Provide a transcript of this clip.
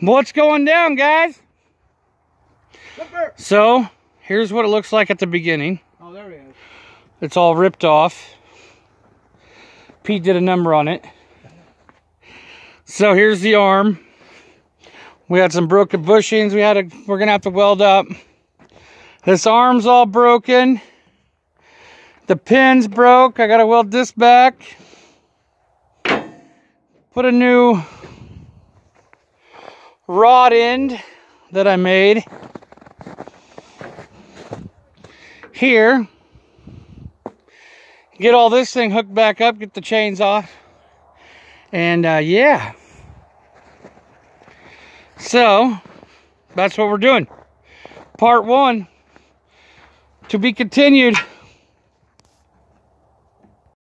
What's going down, guys? So, here's what it looks like at the beginning. Oh, there he is. It's all ripped off. Pete did a number on it. So here's the arm. We had some broken bushings we're gonna have to weld up. This arm's all broken. The pin's broke. I gotta weld this back. Put a new rod end that I made here. Get all this thing hooked back up, get the chains off, and yeah. So that's what we're doing. Part 1 to be continued.